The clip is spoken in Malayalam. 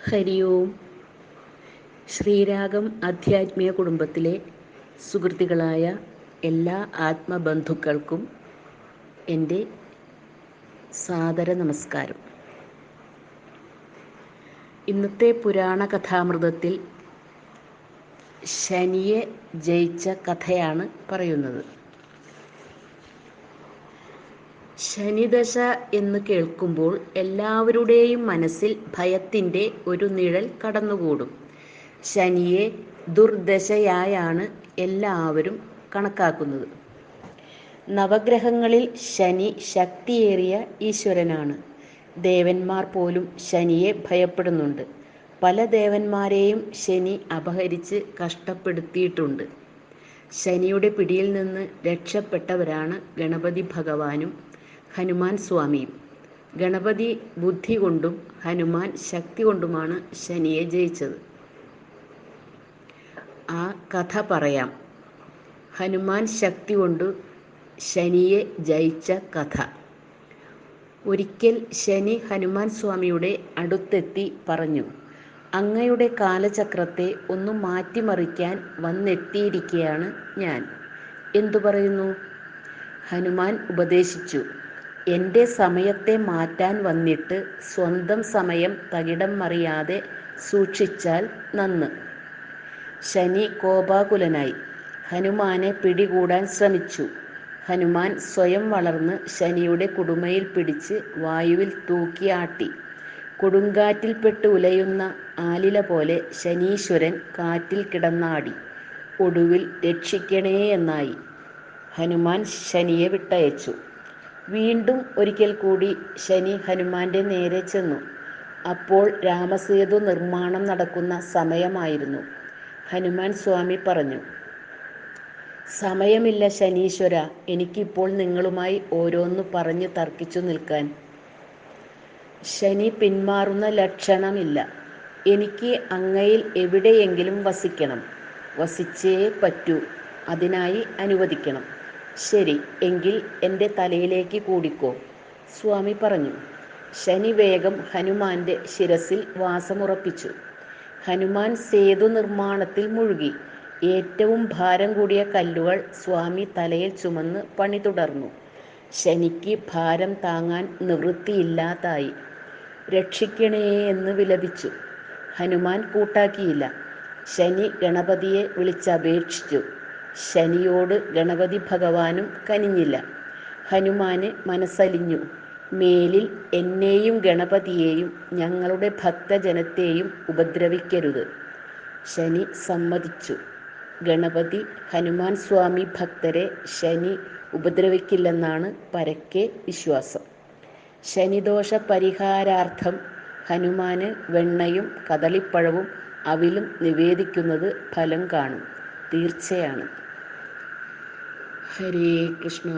ഹരി ഓം. ശ്രീരാഗം ആധ്യാത്മിക കുടുംബത്തിലെ സുഹൃത്തുക്കളായ എല്ലാ ആത്മബന്ധുക്കൾക്കും എൻ്റെ സാദര നമസ്കാരം. ഇന്നത്തെ പുരാണ കഥാമൃതത്തിൽ ശനിയെ ജയിച്ച കഥയാണ് പറയുന്നത്. ശനിദശ എന്ന് കേൾക്കുമ്പോൾ എല്ലാവരുടെയും മനസ്സിൽ ഭയത്തിൻ്റെ ഒരു നിഴൽ കടന്നുകൂടും. ശനിയെ ദുർദശയായാണ് എല്ലാവരും കണക്കാക്കുന്നത്. നവഗ്രഹങ്ങളിൽ ശനി ശക്തിയേറിയ ഈശ്വരനാണ്. ദേവന്മാർ പോലും ശനിയെ ഭയപ്പെടുന്നുണ്ട്. പല ദേവന്മാരെയും ശനി അപഹരിച്ച് കഷ്ടപ്പെടുത്തിയിട്ടുണ്ട്. ശനിയുടെ പിടിയിൽ നിന്ന് രക്ഷപ്പെട്ടവരാണ് ഗണപതി ഭഗവാനും ഹനുമാൻ സ്വാമിയും. ഗണപതി ബുദ്ധി കൊണ്ടും ഹനുമാൻ ശക്തി കൊണ്ടുമാണ് ശനിയെ ജയിച്ചത്. ആ കഥ പറയാം. ഹനുമാൻ ശക്തി കൊണ്ട് ശനിയെ ജയിച്ച കഥ. ഒരിക്കൽ ശനി ഹനുമാൻ സ്വാമിയുടെ അടുത്തെത്തി പറഞ്ഞു, അങ്ങയുടെ കാലചക്രത്തെ ഒന്ന് മാറ്റിമറിക്കാൻ വന്നെത്തിയിരിക്കുകയാണ് ഞാൻ. എന്തു പറയുന്നു? ഹനുമാൻ ഉപദേശിച്ചു, എൻ്റെ സമയത്തെ മാറ്റാൻ വന്നിട്ട് സ്വന്തം സമയം തകിടം മറിയാതെ സൂക്ഷിച്ചാൽ നന്ന്. ശനി കോപാകുലനായി ഹനുമാനെ പിടികൂടാൻ ശ്രമിച്ചു. ഹനുമാൻ സ്വയം വളർന്ന് ശനിയുടെ കുടുമയിൽ പിടിച്ച് വായുവിൽ തൂക്കിയാട്ടി. കൊടുങ്കാറ്റിൽപ്പെട്ട് ഉലയുന്ന ആലില പോലെ ശനീശ്വരൻ കാറ്റിൽ കിടന്നാടി. ഒടുവിൽ രക്ഷിക്കണേ എന്നായി. ഹനുമാൻ ശനിയെ വിട്ടയച്ചു. വീണ്ടും ഒരിക്കൽ കൂടി ശനി ഹനുമാന്റെ നേരെ ചെന്നു. അപ്പോൾ രാമസേതു നിർമ്മാണം നടക്കുന്ന സമയമായിരുന്നു. ഹനുമാൻ സ്വാമി പറഞ്ഞു, സമയമില്ല ശനീശ്വര, എനിക്കിപ്പോൾ നിങ്ങളുമായി ഓരോന്ന് പറഞ്ഞു തർക്കിച്ചു നിൽക്കാൻ. ശനി പിന്മാറുന്ന ലക്ഷണമില്ല. എനിക്ക് അങ്ങയിൽ എവിടെയെങ്കിലും വസിക്കണം. വസിച്ചേ പറ്റൂ. അതിനായി അനുവദിക്കണം. ശരി, എങ്കിൽ എൻ്റെ തലയിലേക്ക് കൂടിക്കോ, സ്വാമി പറഞ്ഞു. ശനി വേഗം ഹനുമാന്റെ ശിരസിൽ വാസമുറപ്പിച്ചു. ഹനുമാൻ സേതു നിർമ്മാണത്തിൽ മുഴുകി. ഏറ്റവും ഭാരം കൂടിയ കല്ലുകൾ സ്വാമി തലയിൽ ചുമന്ന് പണി തുടർന്നു. ശനിക്ക് ഭാരം താങ്ങാൻ നിവൃത്തിയില്ലാതായി. രക്ഷിക്കണേ എന്ന് വിലപിച്ചു. ഹനുമാൻ കൂട്ടാക്കിയില്ല. ശനി ഗണപതിയെ വിളിച്ചപേക്ഷിച്ചു. ശനിയോട് ഗണപതി ഭഗവാനും കനിഞ്ഞില്ല. ഹനുമാന് മനസ്സലിഞ്ഞു. മേലിൽ എന്നെയും ഗണപതിയെയും ഞങ്ങളുടെ ഭക്തജനത്തെയും ഉപദ്രവിക്കരുത്. ശനി സമ്മതിച്ചു. ഗണപതി ഹനുമാൻ സ്വാമി ഭക്തരെ ശനി ഉപദ്രവിക്കില്ലെന്നാണ് പരക്കെ വിശ്വാസം. ശനിദോഷ പരിഹാരാർത്ഥം ഹനുമാന് വെണ്ണയും കദളിപ്പഴവും അവിലും നിവേദിക്കുന്നത് ഫലം കാണും, തീർച്ചയാണ്. ഹരേ കൃഷ്ണ.